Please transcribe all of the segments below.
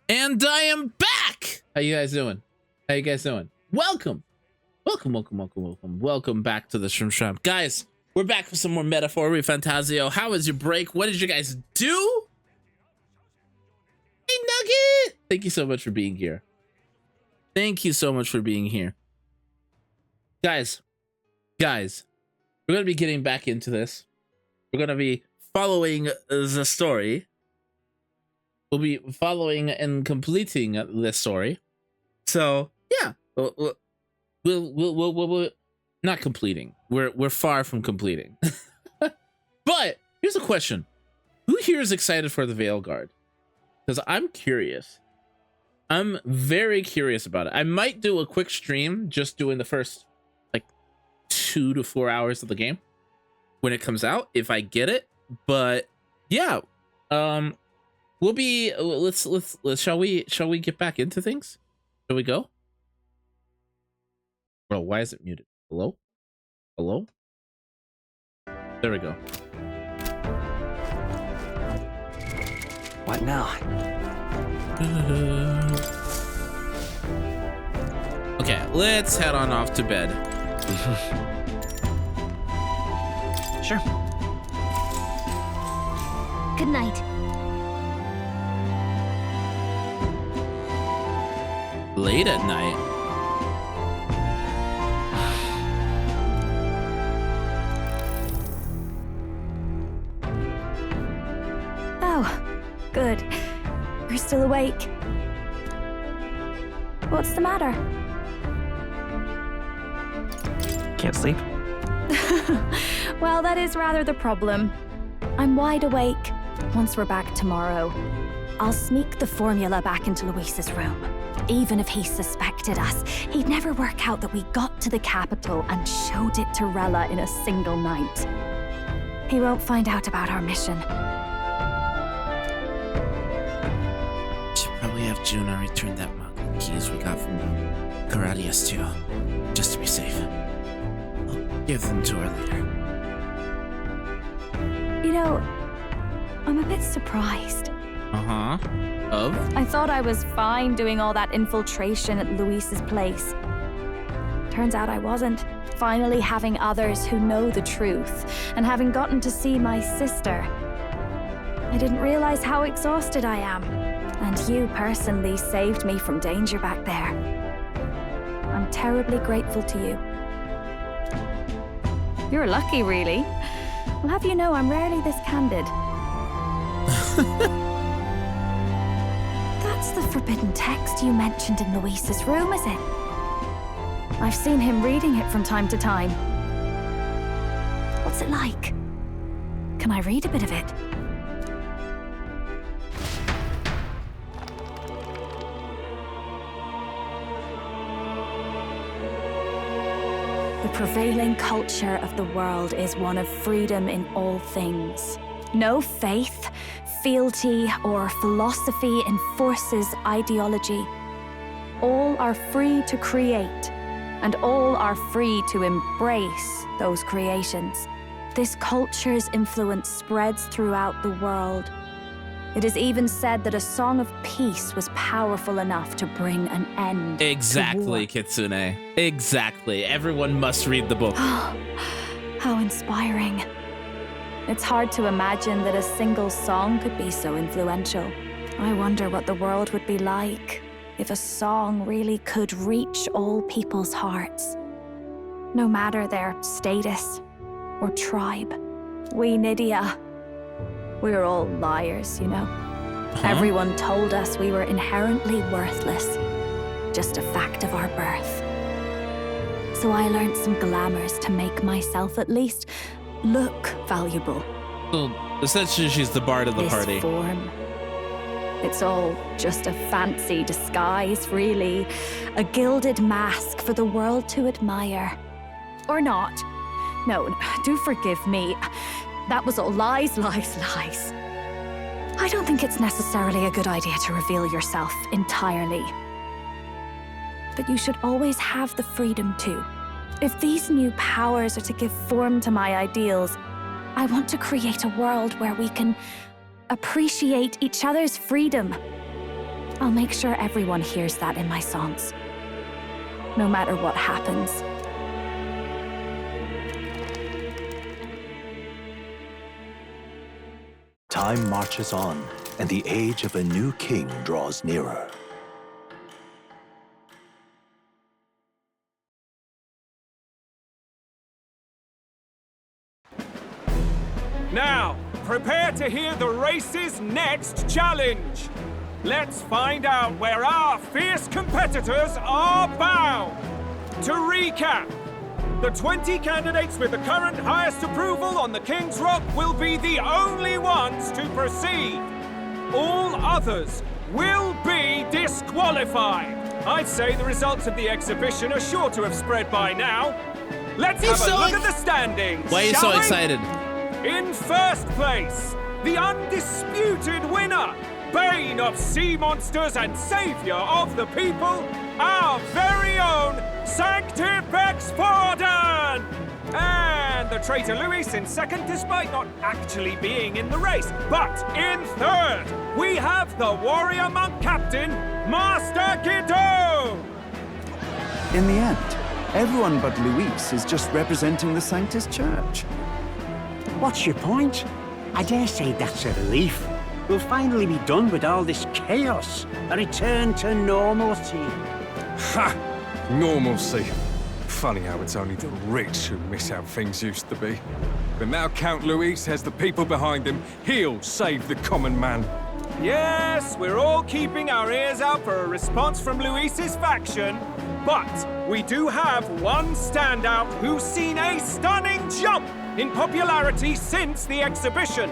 And I am back. How you guys doing? Welcome back to the Shrimp. Guys, we're back with some more metaphor ReFantazio. How was your break? What did you guys do? Hey, Nugget! Thank you so much for being here. Guys, we're going to be getting back into this. We're going to be following the story. We'll be following and completing this story. So, yeah, we'll not completing. We're far from completing. But here's a question. Who here is excited for the Veil Guard? Because I'm curious. I'm very curious about it. I might do a quick stream just doing the first like 2 to 4 hours of the game when it comes out, if I get it. But yeah, we'll be let's shall we get back into things? Shall we go? Bro, why is it muted? Hello? There we go. What now? Okay, let's head on off to bed. Sure. Good night. Late at night. Oh, good. You're still awake. What's the matter? Can't sleep? Well, that is rather the problem. I'm wide awake. Once we're back tomorrow, I'll sneak the formula back into Luis's room. Even if he suspected us, he'd never work out that we got to the capital and showed it to Rella in a single night. He won't find out about our mission. Should probably have Juna return that mug and keys we got from Karadius too, just to be safe. I'll give them to her later. You know, I'm a bit surprised. Of? I thought I was fine doing all that infiltration at Luis's place. Turns out I wasn't. Finally having others who know the truth, and having gotten to see my sister. I didn't realize how exhausted I am, and you personally saved me from danger back there. I'm terribly grateful to you. You're lucky, really. I'll have you know I'm rarely this candid. That's the forbidden text you mentioned in Luis's room, is it? I've seen him reading it from time to time. What's it like? Can I read a bit of it? The prevailing culture of the world is one of freedom in all things. No faith, fealty, or philosophy enforces ideology. All are free to create, and all are free to embrace those creations. This culture's influence spreads throughout the world. It is even said that a song of peace was powerful enough to bring an end Exactly, to war. Kitsune. Exactly. Everyone must read the book. How inspiring. It's hard to imagine that a single song could be so influential. I wonder what the world would be like if a song really could reach all people's hearts. No matter their status or tribe. We Nydia, we're all liars, you know. Everyone told us we were inherently worthless. Just a fact of our birth. So I learned some glamours to make myself at least look valuable. So essentially, she's the bard of the party. This form. It's all just a fancy disguise, really. A gilded mask for the world to admire. Or not. No, do forgive me. That was all lies, lies, lies. I don't think it's necessarily a good idea to reveal yourself entirely. But you should always have the freedom to. If these new powers are to give form to my ideals, I want to create a world where we can appreciate each other's freedom. I'll make sure everyone hears that in my songs. No matter what happens. Time marches on, and the age of a new king draws nearer. Now, prepare to hear the race's next challenge. Let's find out where our fierce competitors are bound. To recap, the 20 candidates with the current highest approval on the King's Rock will be the only ones to proceed. All others will be disqualified. I'd say the results of the exhibition are sure to have spread by now. Let's have a look at the standings. Why are you so excited? In first place, the undisputed winner, bane of sea monsters and savior of the people, our very own Sanctipex Forden! And the traitor Luis in second, despite not actually being in the race. But in third, we have the warrior monk captain, Master Guido! In the end, everyone but Luis is just representing the Sanctus Church. What's your point? I dare say that's a relief. We'll finally be done with all this chaos. A return to normalcy. Ha! Normalcy. Funny how it's only the rich who miss how things used to be. But now Count Luis has the people behind him. He'll save the common man. Yes, we're all keeping our ears out for a response from Luis's faction. But we do have one standout who's seen a stunning jump in popularity since the exhibition.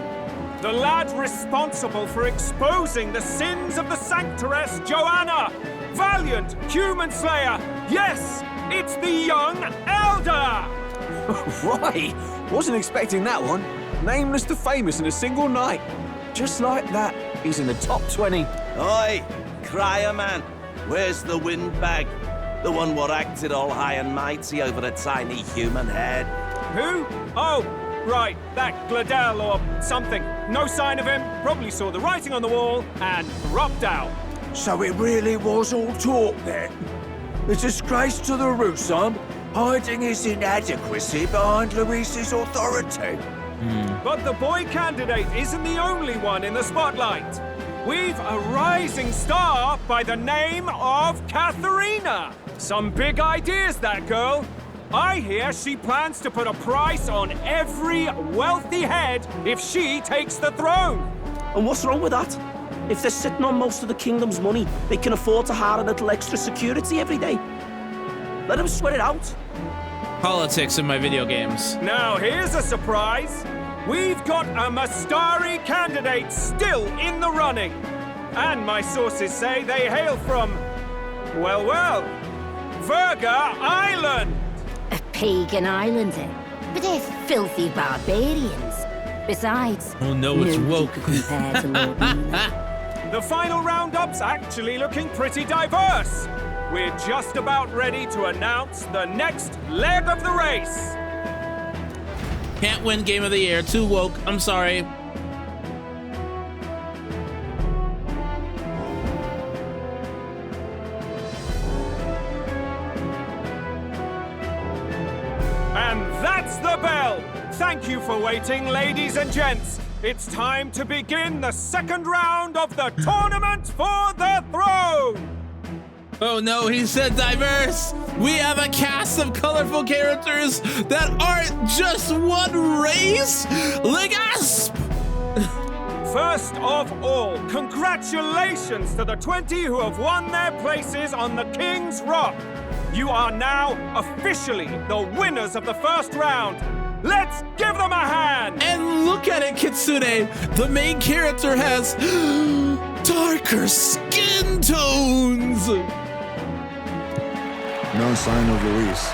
The lad responsible for exposing the sins of the Sanctoress Joanna. Valiant human slayer. Yes, it's the young elder. Right, wasn't expecting that one. Nameless to famous in a single night. Just like that, he's in the top 20. Oi, crier man, where's the windbag? The one what acted all high and mighty over a tiny human head. Who? Oh, right, that Gladel or something. No sign of him, probably saw the writing on the wall and dropped out. So it really was all talk then? The disgrace to the Rusum, hiding his inadequacy behind Luis's authority. But the boy candidate isn't the only one in the spotlight. We've a rising star by the name of Katharina. Some big ideas, that girl. I hear she plans to put a price on every wealthy head if she takes the throne. And what's wrong with that? If they're sitting on most of the kingdom's money, they can afford to hire a little extra security every day. Let them sweat it out. Politics in my video games. Now, here's a surprise. We've got a Mastari candidate still in the running. And my sources say they hail from, well, Virga Island. A pagan island, eh? But they're filthy barbarians. Besides, oh no, it's woke. Compared to Lord Nina. The final roundup's actually looking pretty diverse. We're just about ready to announce the next leg of the race. Can't win game of the year. Too woke. I'm sorry. And that's the bell. Thank you for waiting, ladies and gents. It's time to begin the second round of the tournament for the throne. Oh no, he said diverse. We have a cast of colorful characters that aren't just one race. Legasp! First of all, congratulations to the 20 who have won their places on the King's Rock. You are now officially the winners of the first round. Let's give them a hand! And look at it, Kitsune. The main character has darker skin tones. No sign of Luis.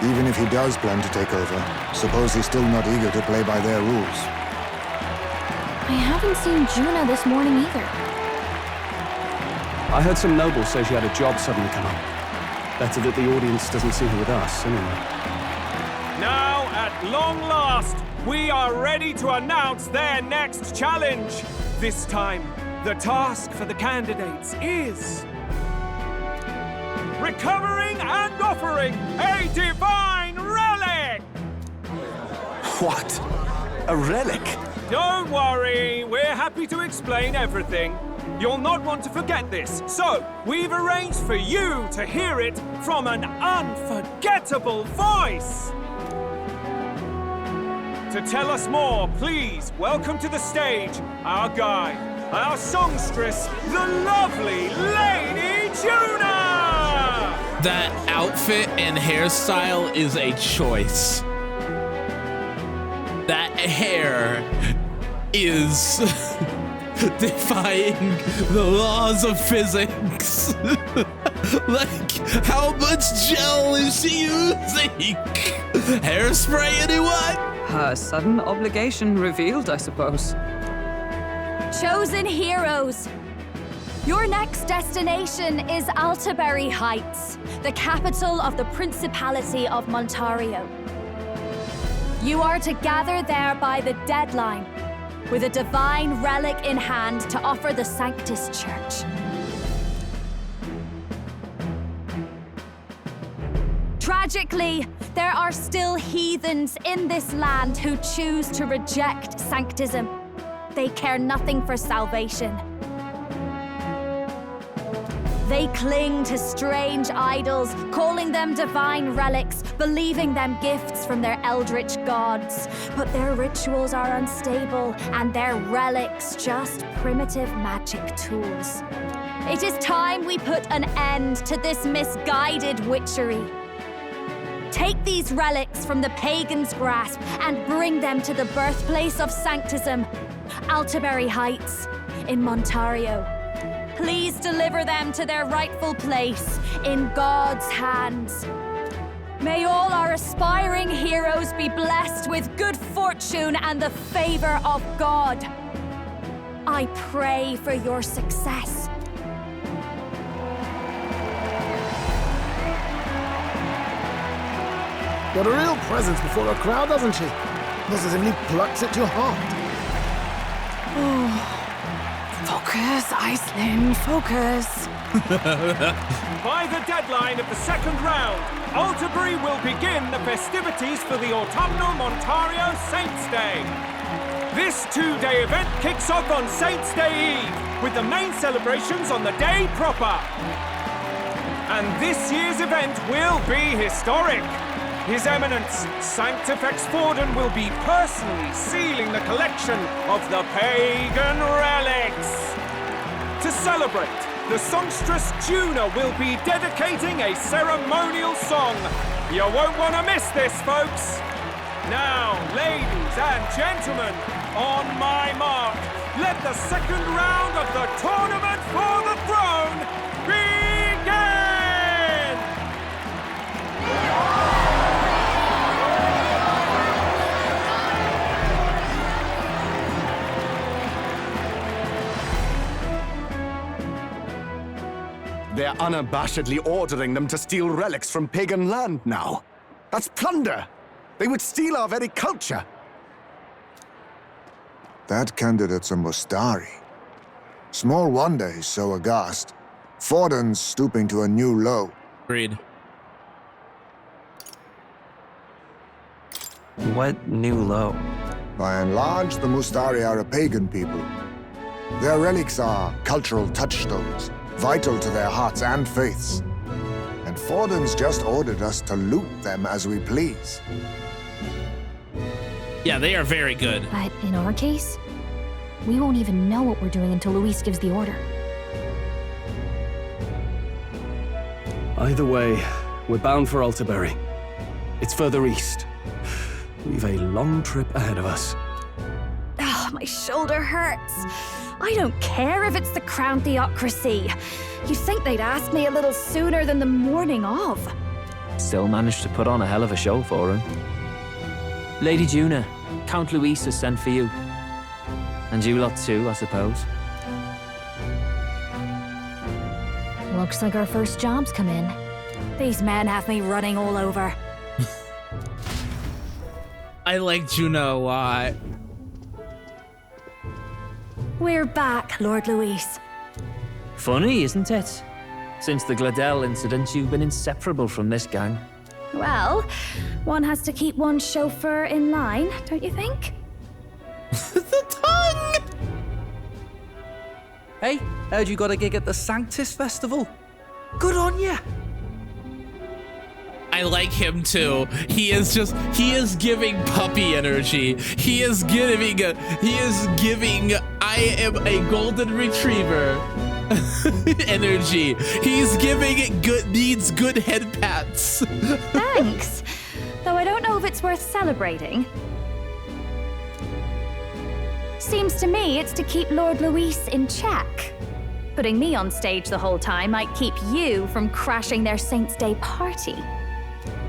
Even if he does plan to take over, suppose he's still not eager to play by their rules. I haven't seen Juna this morning either. I heard some nobles say she had a job suddenly come up. Better that the audience doesn't see her with us, anyway. Now, at long last, we are ready to announce their next challenge. This time, the task for the candidates is recovering and offering a divine relic! What? A relic? Don't worry, we're happy to explain everything. You'll not want to forget this, so we've arranged for you to hear it from an unforgettable voice! To tell us more, please welcome to the stage our guide, our songstress, the lovely Lady Juna! That outfit and hairstyle is a choice. That hair is defying the laws of physics. Like, how much gel is she using? Hairspray, anyone? Her sudden obligation revealed, I suppose. Chosen heroes, your next destination is Altaberry Heights, the capital of the Principality of Montario. You are to gather there by the deadline, with a divine relic in hand to offer the Sanctus Church. Tragically, there are still heathens in this land who choose to reject sanctism. They care nothing for salvation. They cling to strange idols, calling them divine relics, believing them gifts from their eldritch gods. But their rituals are unstable, and their relics just primitive magic tools. It is time we put an end to this misguided witchery. Take these relics from the pagan's grasp and bring them to the birthplace of sanctism, Altaberry Heights in Montario. Please deliver them to their rightful place in God's hands. May all our aspiring heroes be blessed with good fortune and the favor of God. I pray for your success. Got a real presence before a crowd, doesn't she? Positively plucks at your heart. Oh. Focus, Iceland, focus. By the deadline of the second round, Altaberry will begin the festivities for the autumnal Montario Saints' Day. This two-day event kicks off on Saints' Day Eve, with the main celebrations on the day proper. And this year's event will be historic. His Eminence, Sanctifex Forden, will be personally sealing the collection of the pagan relics. To celebrate, the songstress Juna will be dedicating a ceremonial song. You won't want to miss this, folks. Now, ladies and gentlemen, on my mark, let the second round of the Tournament for the Throne begin! They're unabashedly ordering them to steal relics from pagan land now. That's plunder. They would steal our very culture. That candidate's a Mustari. Small wonder he's so aghast. Forden's stooping to a new low. Agreed. What new low? By and large, the Mustari are a pagan people. Their relics are cultural touchstones, vital to their hearts and faiths. And Forden's just ordered us to loot them as we please. Yeah, they are very good. But in our case, we won't even know what we're doing until Luis gives the order. Either way, we're bound for Altaberry. It's further east. We've a long trip ahead of us. Oh, my shoulder hurts. I don't care if it's the Crown Theocracy. You'd think they'd ask me a little sooner than the morning of. Still managed to put on a hell of a show for him. Lady Juna, Count Luis has sent for you. And you lot too, I suppose. Looks like our first job's come in. These men have me running all over. I like Juna a lot. We're back, Lord Luis. Funny, isn't it? Since the Gladell incident, you've been inseparable from this gang. Well, one has to keep one's chauffeur in line, don't you think? The tongue! Hey, heard you got a gig at the Sanctus Festival? Good on ya! I like him too. He is giving puppy energy. He is giving I am a golden retriever energy. He's giving it needs good head pats. Thanks. Though I don't know if it's worth celebrating. Seems to me it's to keep Lord Luis in check. Putting me on stage the whole time might keep you from crashing their Saints' Day party.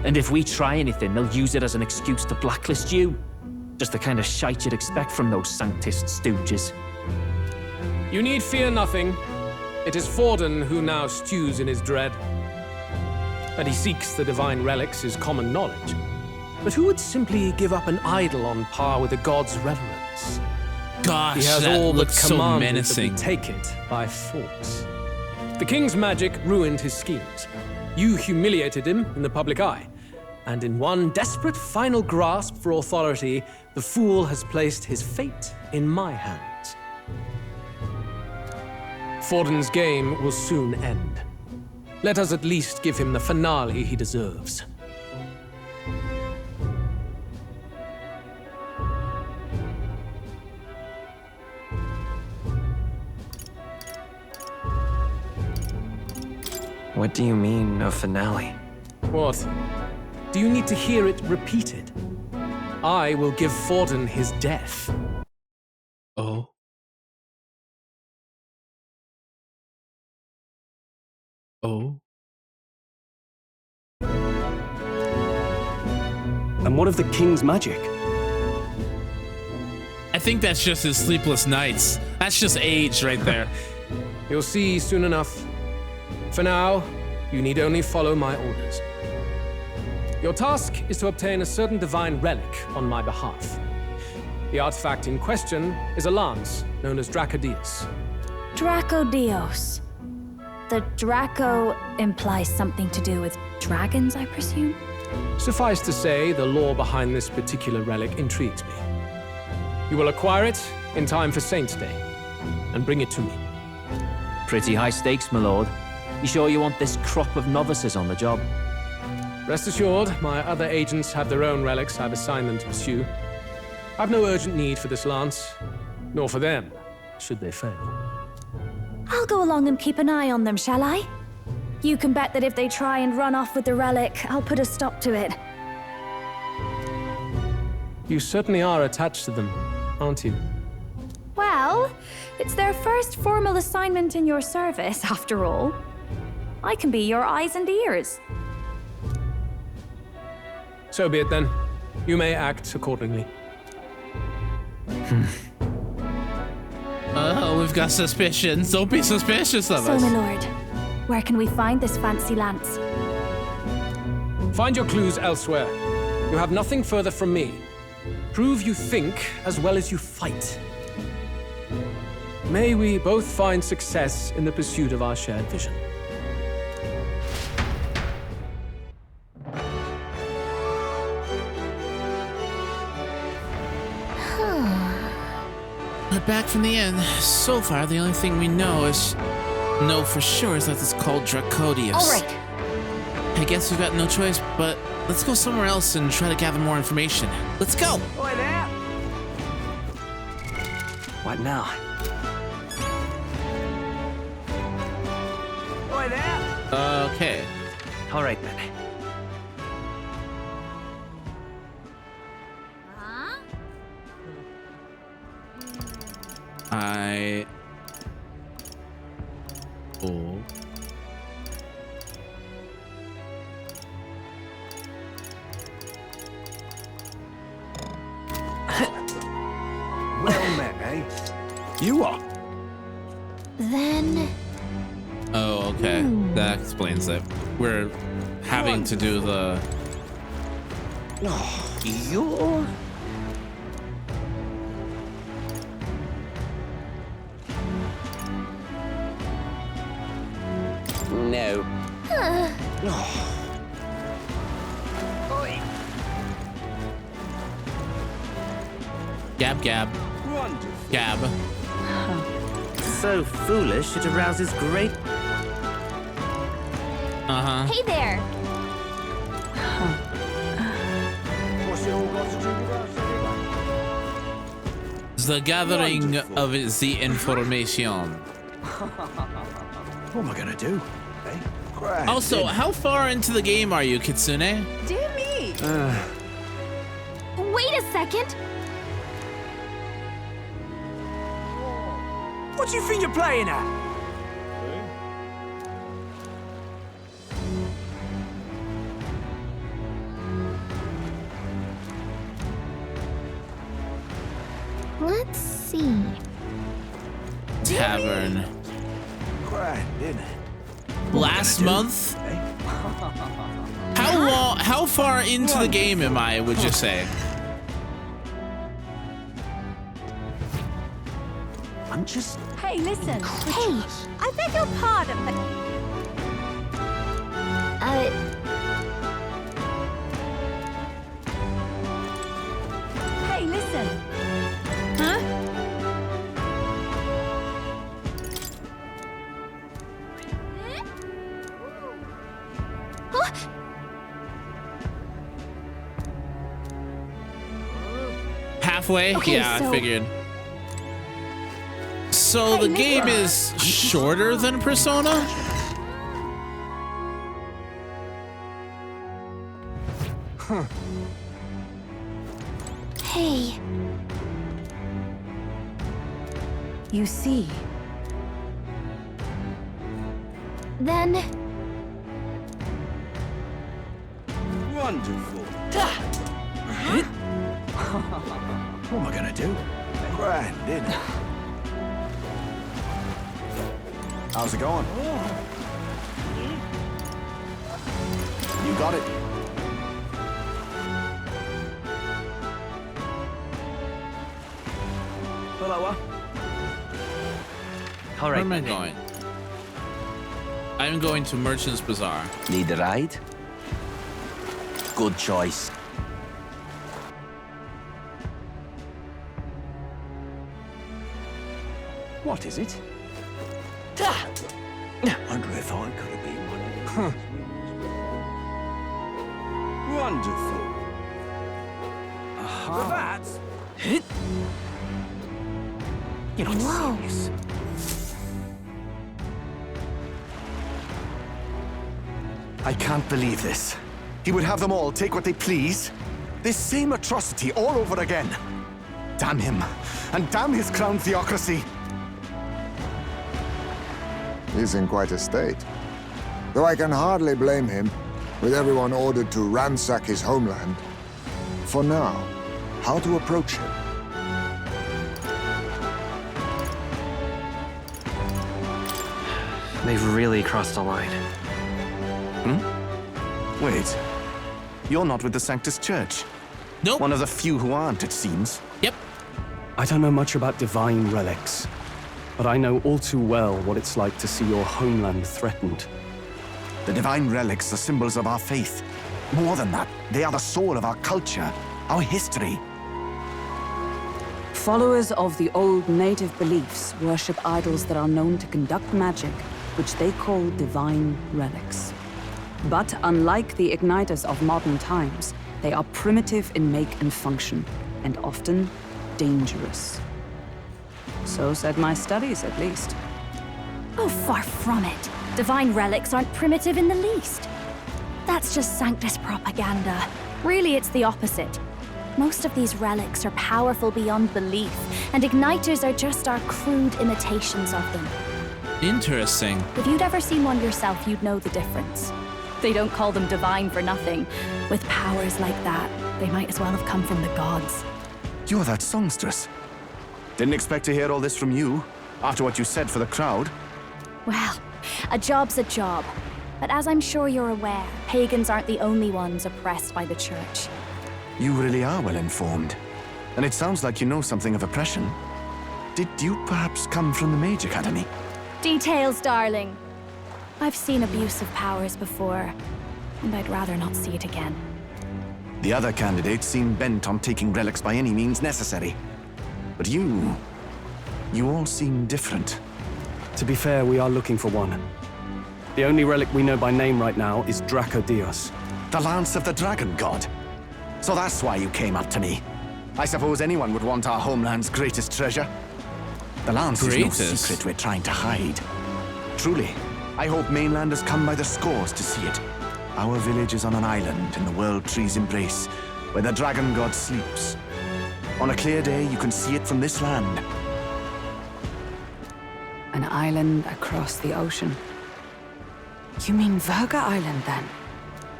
And if we try anything, they'll use it as an excuse to blacklist you. Just the kind of shite you'd expect from those Sanctist stooges. You need fear nothing. It is Forden who now stews in his dread. That he seeks the divine relics is common knowledge. But who would simply give up an idol on par with the god's reverence? Gosh, he has that all but looks so commanded menacing. that we take it by force. The king's magic ruined his schemes. You humiliated him in the public eye. And in one desperate final grasp for authority, the fool has placed his fate in my hands. Forden's game will soon end. Let us at least give him the finale he deserves. What do you mean, a finale? What? Do you need to hear it repeated? I will give Forden his death. Oh. Oh. And what of the king's magic? I think that's just his sleepless nights. That's just age right there. You'll see soon enough. For now, you need only follow my orders. Your task is to obtain a certain divine relic on my behalf. The artifact in question is a lance known as Dracodios. Dracodios. The Draco implies something to do with dragons, I presume? Suffice to say, the lore behind this particular relic intrigues me. You will acquire it in time for Saints' Day, and bring it to me. Pretty high stakes, my lord. You sure you want this crop of novices on the job? Rest assured, my other agents have their own relics I've assigned them to pursue. I've no urgent need for this lance, nor for them, should they fail. I'll go along and keep an eye on them, shall I? You can bet that if they try and run off with the relic, I'll put a stop to it. You certainly are attached to them, aren't you? Well, it's their first formal assignment in your service, after all. I can be your eyes and ears. So be it then. You may act accordingly. Oh, we've got suspicions. Don't be suspicious of So, us. my lord, where can we find this fancy lance? Find your clues elsewhere. You have nothing further from me. Prove you think as well as you fight. May we both find success in the pursuit of our shared vision. We're back from the end. So far, the only thing we know for sure is that it's called Dracodios. All right. I guess we've got no choice, but let's go somewhere else and try to gather more information. Let's go! Oi there! What now? Oi there! Okay. All right then. Oh. Well met, eh? You are. Then... Oh, okay. That explains it. We're having to do the... Oh, you're... No. Gab, gab. Gab. So foolish, it arouses great... Uh-huh. Hey there! What's it all got to do with us anyway? The gathering of the information. What am I gonna do? Hey? Also, how far into the game are you, Kitsune? Dear me! Wait a second! What do you think you're playing at? Let's see. Tavern. Grand, isn't it? Last month? How long? How far into the game am I? Would you say? I'm just... Hey, listen. Hey! I beg your pardon, but... Hey, listen. Huh? Halfway? Okay, Yeah, so- I figured. So Hey, the game is shorter than Persona? Huh. Hey. You see. Then... Wonderful. What am I gonna do? Grand, isn't it? How's it going? You got it. Hello, Where am I going? I'm going to Merchant's Bazaar. Need a ride? Good choice. What is it? Wonder if I could have been one of them. Wonderful. That's... You're not serious. I can't believe this. He would have them all take what they please. This same atrocity all over again. Damn him, and damn his crown theocracy. He's in quite a state. Though I can hardly blame him, with everyone ordered to ransack his homeland. For now, how to approach him? They've really crossed the line. Wait, you're not with the Sanctus Church? Nope. One of the few who aren't, it seems. Yep. I don't know much about divine relics, but I know all too well what it's like to see your homeland threatened. The divine relics are symbols of our faith. More than that, they are the soul of our culture, our history. Followers of the old native beliefs worship idols that are known to conduct magic, which they call divine relics. But unlike the igniters of modern times, they are primitive in make and function, and often dangerous. So said my studies, at least. Oh, far from it. Divine relics aren't primitive in the least. That's just Sanctus propaganda. Really, it's the opposite. Most of these relics are powerful beyond belief, and igniters are just our crude imitations of them. Interesting. If you'd ever seen one yourself, you'd know the difference. They don't call them divine for nothing. With powers like that, they might as well have come from the gods. You're that songstress. Didn't expect to hear all this from you, after what you said for the crowd. Well, a job's a job. But as I'm sure you're aware, pagans aren't the only ones oppressed by the church. You really are well informed. And it sounds like you know something of oppression. Did you perhaps come from the Mage Academy? Details, darling. I've seen abuse of powers before, and I'd rather not see it again. The other candidates seem bent on taking relics by any means necessary. But you all seem different. To be fair, we are looking for one. The only relic we know by name right now is Draco Dios. The Lance of the Dragon God. So that's why you came up to me. I suppose anyone would want our homeland's greatest treasure. The Lance is no secret we're trying to hide. Truly, I hope mainlanders come by the scores to see it. Our village is on an island in the World Tree's embrace, where the Dragon God sleeps. On a clear day, you can see it from this land. An island across the ocean. You mean Verga Island, then?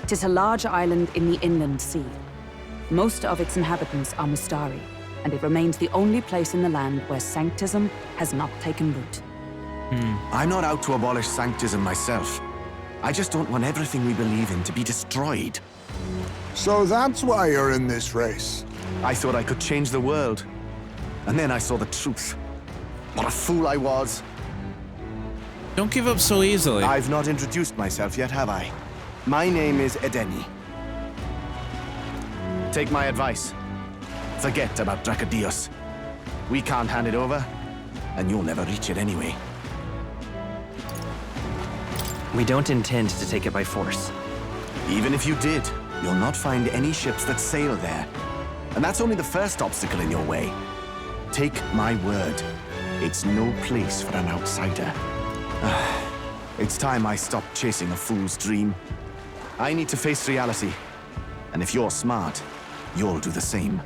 'Tis a large island in the inland sea. Most of its inhabitants are Mustari, and it remains the only place in the land where sanctism has not taken root. I'm not out to abolish sanctism myself. I just don't want everything we believe in to be destroyed. So that's why you're in this race. I thought I could change the world. And then I saw the truth. What a fool I was. Don't give up so easily. I've not introduced myself yet, have I? My name is Edeni. Take my advice. Forget about Dracodios. We can't hand it over, and you'll never reach it anyway. We don't intend to take it by force. Even if you did, you'll not find any ships that sail there. And that's only the first obstacle in your way. Take my word. It's no place for an outsider. It's time I stopped chasing a fool's dream. I need to face reality. And if you're smart, you'll do the same.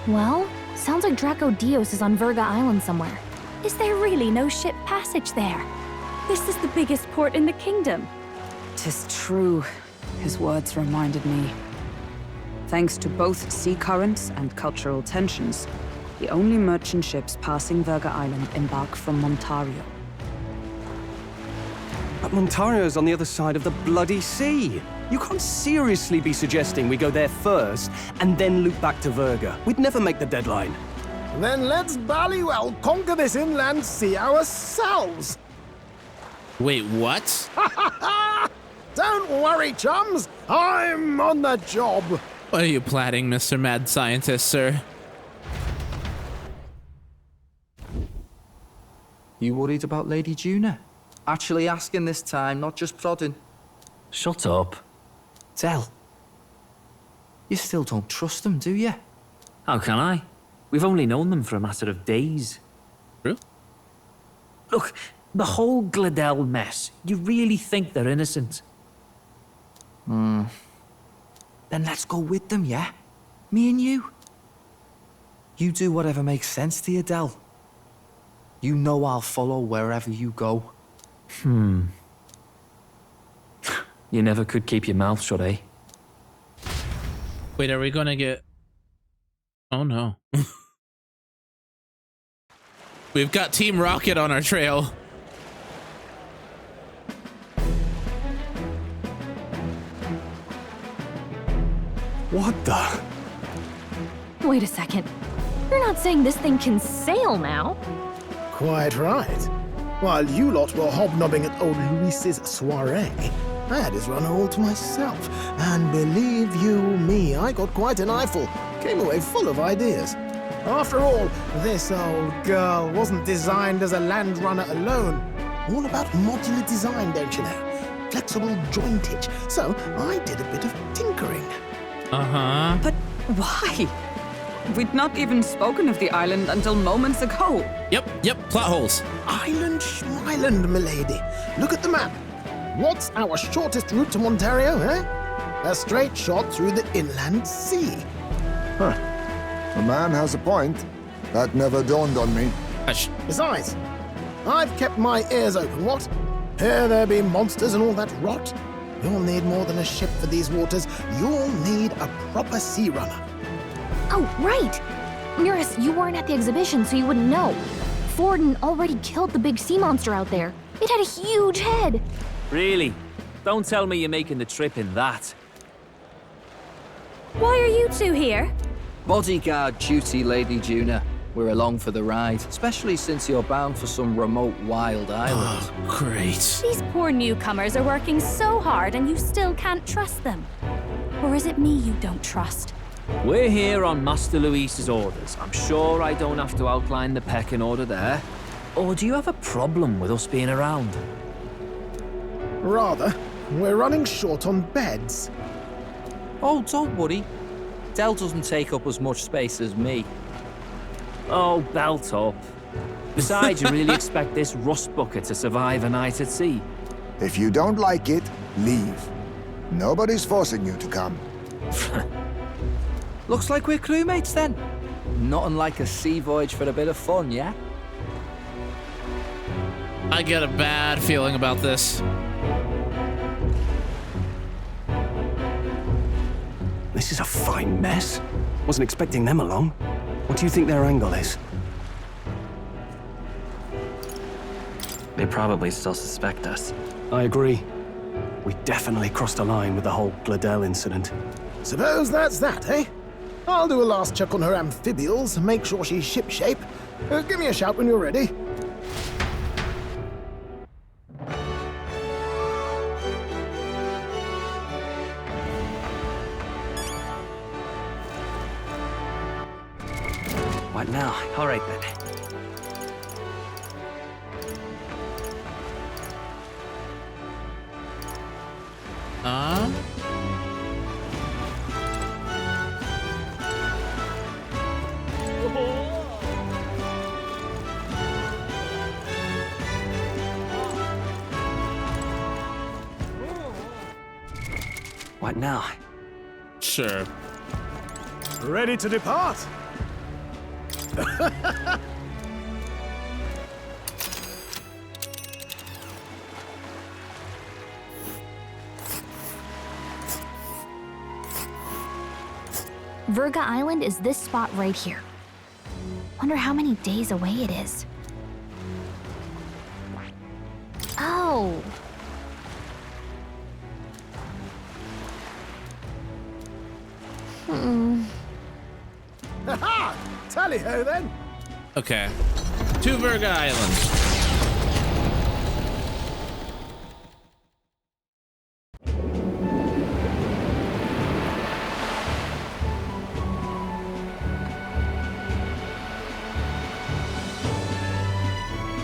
Well, sounds like Draco Dios is on Verga Island somewhere. Is there really no ship passage there? This is the biggest port in the kingdom. 'Tis true. His words reminded me. Thanks to both sea currents and cultural tensions, the only merchant ships passing Verga Island embark from Montario. But Montario's on the other side of the bloody sea. You can't seriously be suggesting we go there first and then loop back to Verga. We'd never make the deadline. Then let's ballywell conquer this inland sea ourselves. Wait, what? Don't worry, chums. I'm on the job. What are you plotting, Mr. Mad Scientist, sir? You worried about Lady Juna? Actually asking this time, not just prodding. Shut up. Tell. You still don't trust them, do you? How can I? We've only known them for a matter of days. True. Look, the whole Gladell mess, you really think they're innocent? Then let's go with them, yeah? Me and you. You do whatever makes sense to you, Del. You know I'll follow wherever you go. You never could keep your mouth shut, eh? Wait, are we gonna get... Oh no. We've got Team Rocket on our trail. What the? Wait a second. You're not saying this thing can sail now? Quite right. While you lot were hobnobbing at old Luis's soiree, I had his run all to myself. And believe you me, I got quite an eyeful. Came away full of ideas. After all, this old girl wasn't designed as a land runner alone. All about modular design, don't you know? Flexible jointage. So I did a bit of tinkering. Uh-huh. But why? We'd not even spoken of the island until moments ago. Yep, plot holes. Island schmeiland, milady. Look at the map. What's our shortest route to Montario, eh? A straight shot through the inland sea. Huh. The man has a point. That never dawned on me. Hush. Besides, I've kept my ears open, what? Here there be monsters and all that rot. You'll need more than a ship for these waters. You'll need a proper sea runner. Oh, right! Mirus, you weren't at the exhibition, so you wouldn't know. Forden already killed the big sea monster out there. It had a huge head. Really? Don't tell me you're making the trip in that. Why are you two here? Bodyguard duty, Lady Juna. we're along for the ride, especially since you're bound for some remote wild island. Oh, great. These poor newcomers are working so hard and you still can't trust them. Or is it me you don't trust? We're here on Master Luis's orders. I'm sure I don't have to outline the pecking order there. Or do you have a problem with us being around? Rather. We're running short on beds. Oh, don't worry. Del doesn't take up as much space as me. Oh, belt up. Besides, you really expect this rust bucket to survive a night at sea? If you don't like it, leave. Nobody's forcing you to come. Looks like we're crewmates then. Not unlike a sea voyage for a bit of fun, yeah? I get a bad feeling about this. This is a fine mess. Wasn't expecting them along. What do you think their angle is? They probably still suspect us. I agree. We definitely crossed a line with the whole Gladel incident. Suppose that's that, eh? I'll do a last check on her amphibials, make sure she's shipshape. Give me a shout when you're ready. What now? All right then. What now? Sure. Ready to depart? Virga Island is this spot right here. Wonder how many days away it is. Oh. Ha-ha! Tally-ho then! Okay. To Virga Island.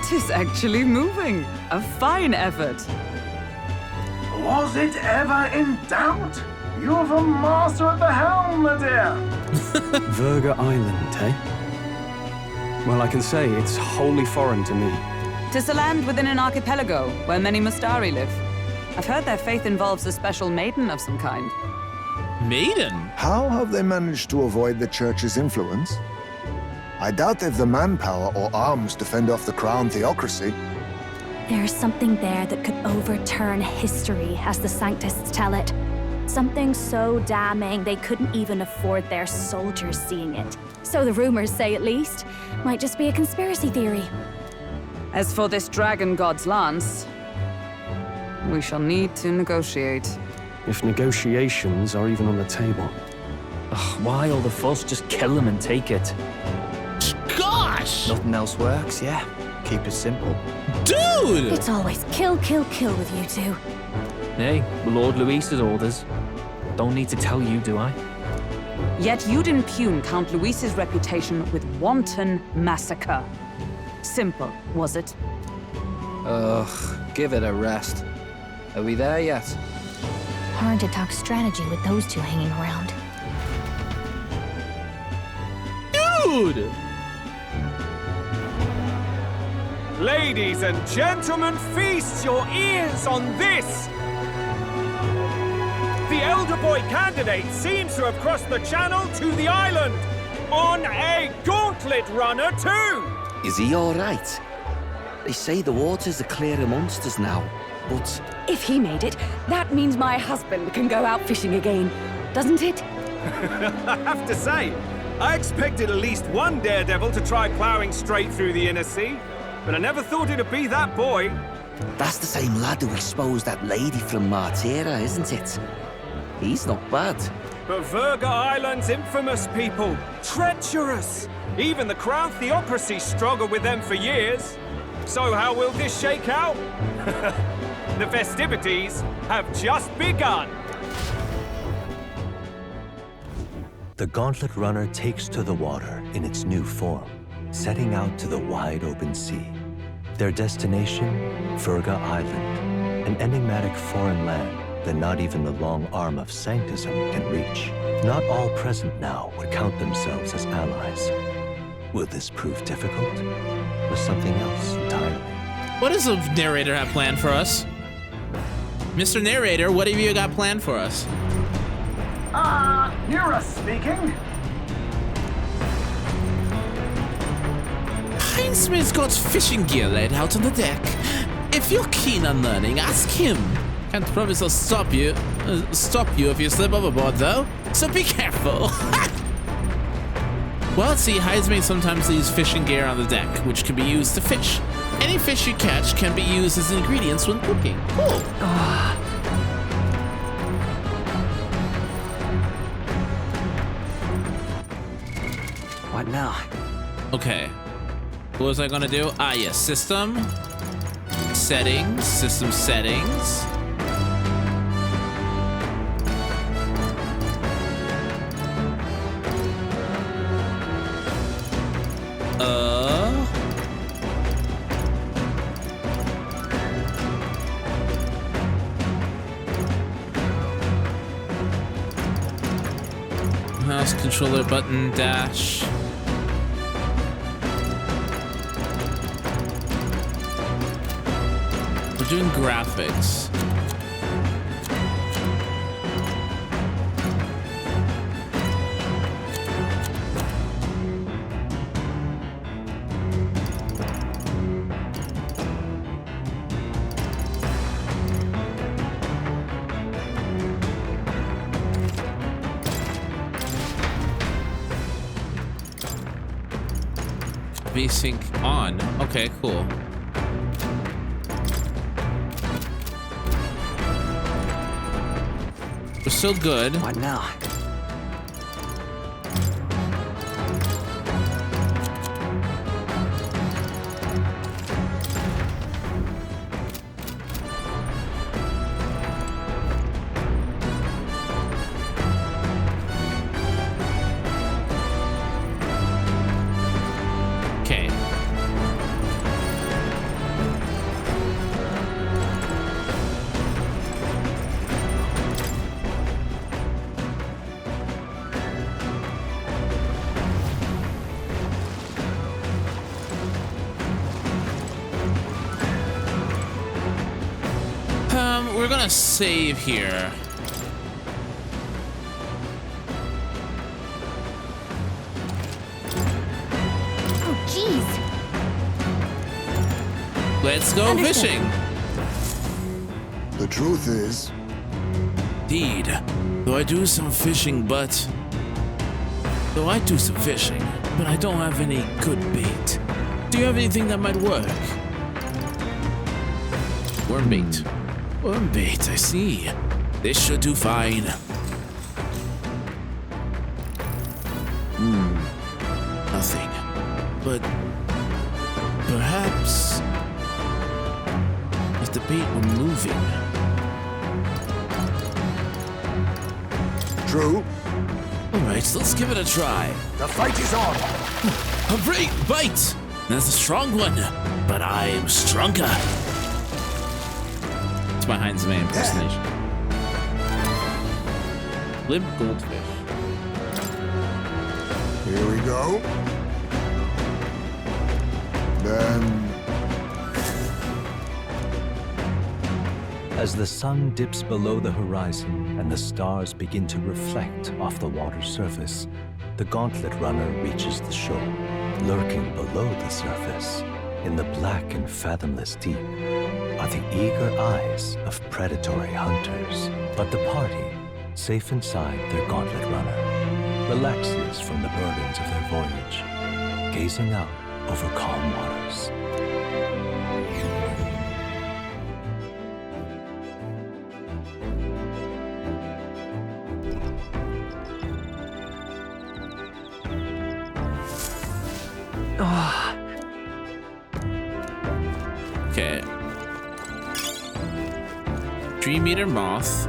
Tis actually moving. A fine effort. Was it ever in doubt? You're the master at the helm, my dear. Virga Island, eh? Well, I can say it's wholly foreign to me. Tis a land within an archipelago where many Mustari live. I've heard their faith involves a special maiden of some kind. Maiden? How have they managed to avoid the church's influence? I doubt they've the manpower or arms to fend off the crown theocracy. There's something there that could overturn history, as the Sanctists tell it. Something so damning they couldn't even afford their soldiers seeing it. So the rumors say, at least. Might just be a conspiracy theory. As for this dragon god's lance, we shall need to negotiate. If negotiations are even on the table. Ugh, why all the fuss? Just kill them and take it. Gosh! Nothing else works, yeah. Keep it simple. Dude! It's always kill, kill, kill with you two. Hey, Lord Luis's orders. Don't need to tell you, do I? Yet you'd impugn Count Luis's reputation with wanton massacre. Simple, was it? Ugh, give it a rest. Are we there yet? Hard to talk strategy with those two hanging around. Dude! Ladies and gentlemen, feast your ears on this! The elder boy candidate seems to have crossed the channel to the island on a gauntlet runner too! Is he all right? They say the waters are clear amongst us now, but... If he made it, that means my husband can go out fishing again, doesn't it? I have to say, I expected at least one daredevil to try ploughing straight through the inner sea, but I never thought it'd be that boy. That's the same lad who exposed that lady from Martira, isn't it? He's not bad. But Virga Island's infamous people, treacherous. Even the Crown Theocracy struggled with them for years. So how will this shake out? The festivities have just begun. The Gauntlet Runner takes to the water in its new form, setting out to the wide open sea. Their destination, Virga Island, an enigmatic foreign land that not even the long arm of Sanctism can reach. Not all present now would count themselves as allies. Will this prove difficult, or something else entirely? What does the narrator have planned for us? Mr. Narrator, what have you got planned for us? Nira speaking. Heinzman's got fishing gear laid out on the deck. If you're keen on learning, ask him. Can't promise I'll stop you if you slip overboard, though. So be careful. Well, see, Heinzman sometimes leaves fishing gear on the deck, which can be used to fish. Any fish you catch can be used as ingredients when cooking. Cool. What now? Okay. What was I gonna do? Ah, yes. System settings. System settings. Mouse controller button dash. We're doing graphics. VSync on. Okay, cool. We're still good. What now? We're gonna save here. Oh, jeez. Let's go fishing. The truth is... Indeed. Though I do some fishing, but I don't have any good bait. Do you have anything that might work? Worm bait. Worm bait, I see. This should do fine. Nothing. But perhaps if the bait were moving. True. Alright, so let's give it a try. The fight is on. A great bite! That's a strong one, but I am stronger. It's my Heinzman impersonation. Limp goldfish. Here we go. Then... As the sun dips below the horizon and the stars begin to reflect off the water's surface, the Gauntlet Runner reaches the shore. Lurking below the surface, in the black and fathomless deep, are the eager eyes of predatory hunters. But the party, safe inside their Gauntlet Runner, relaxes from the burdens of their voyage, gazing out over calm waters. Okay. 3-meter moth.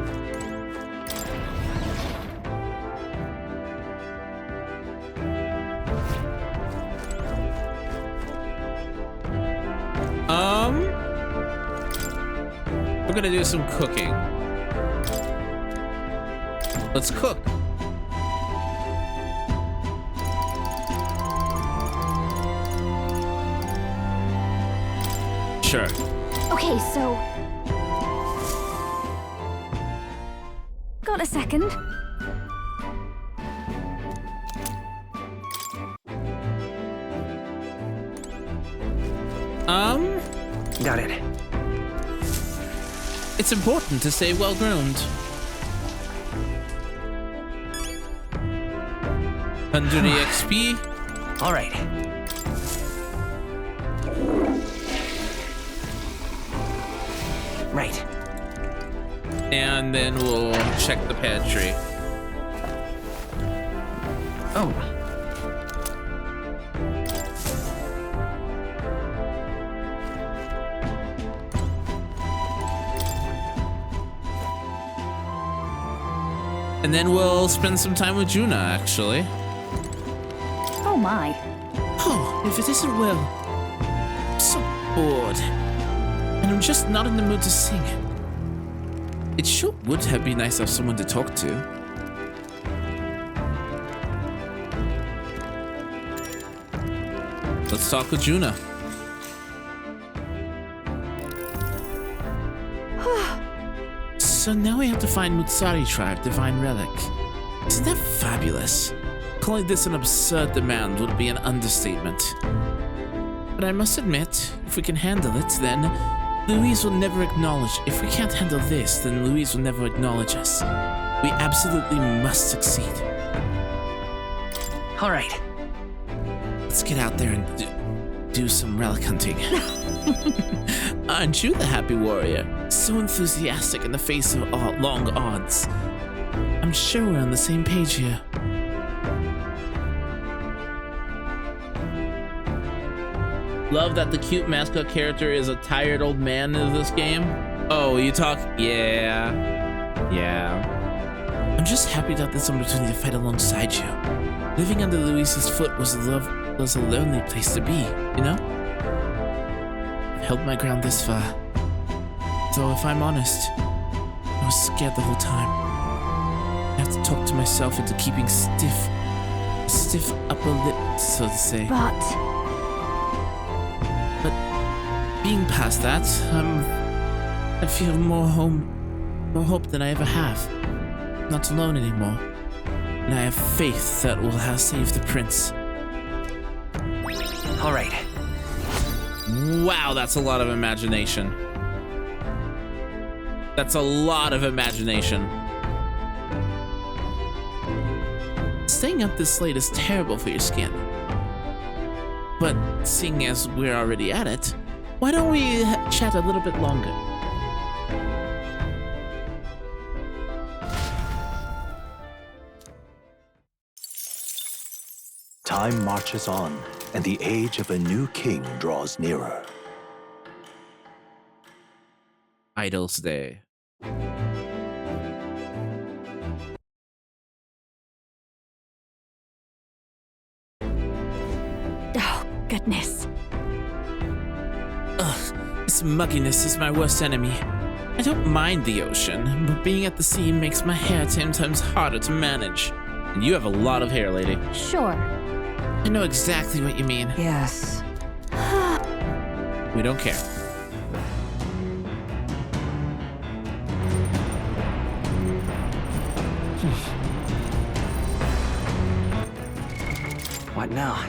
We're gonna do some cooking. Let's cook. Sure. Okay, so... Got a second? Got it. It's important to stay well-groomed. 100 EXP. All right. Right. And then we'll check the pantry. Oh. And then we'll spend some time with Juna, actually. Oh my. Oh, if it isn't well. I'm so bored. And I'm just not in the mood to sing. It sure would have been nice to have someone to talk to. Let's talk with Juna. So now we have to find Mutsari tribe divine relic. Isn't that fabulous? Calling this an absurd demand would be an understatement. But I must admit, if we can handle it, then Louise will never acknowledge. If we can't handle this, then Louise will never acknowledge us. We absolutely must succeed. All right. Let's get out there and do some relic hunting. Aren't you the happy warrior? So enthusiastic in the face of long odds. I'm sure we're on the same page here. Love that the cute mascot character is a tired old man in this game. Oh, you talk? Yeah. I'm just happy to have this opportunity to fight alongside you. Living under Louise's foot was a lonely place to be, you know? I've held my ground this far. Though if I'm honest, I was scared the whole time. I have to talk to myself into keeping a stiff upper lip, so to say. But being past that, I feel more hope than I ever have. Not alone anymore. And I have faith that we'll save the prince. All right. Wow, that's a lot of imagination. That's a lot of imagination. Staying up this late is terrible for your skin. But seeing as we're already at it, why don't we chat a little bit longer? Time marches on, and the age of a new king draws nearer. Idol's Day. oh, goodness. Ugh, this mugginess is my worst enemy. I don't mind the ocean, but being at the sea makes my hair 10 times harder to manage. And you have a lot of hair, lady. Sure. I know exactly what you mean. Yes. We don't care. What now?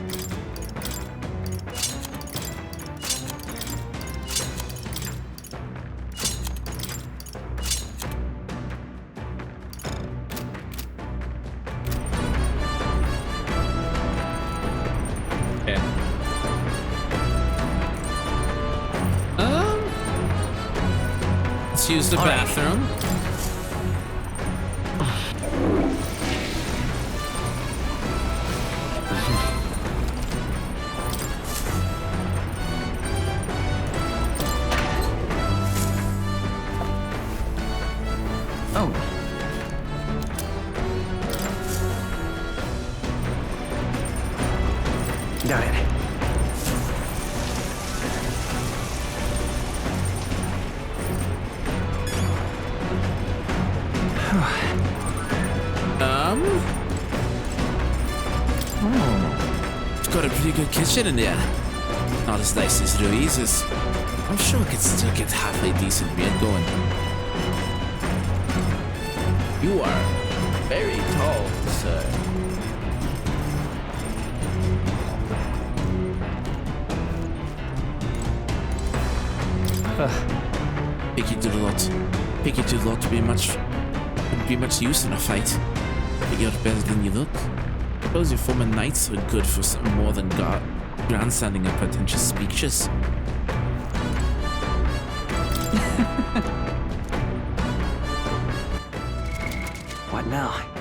Okay. Let's use the bathroom. Got it. It's got a pretty good kitchen in there. Not as nice as Ruiz's. I'm sure I could still get halfway decent meal going. You are very tall, sir. Pick you to the lot. Pick you to the lot to be much use in a fight. But you're better than you look. Suppose your former knights are good for something more than grandstanding and pretentious speeches. What now?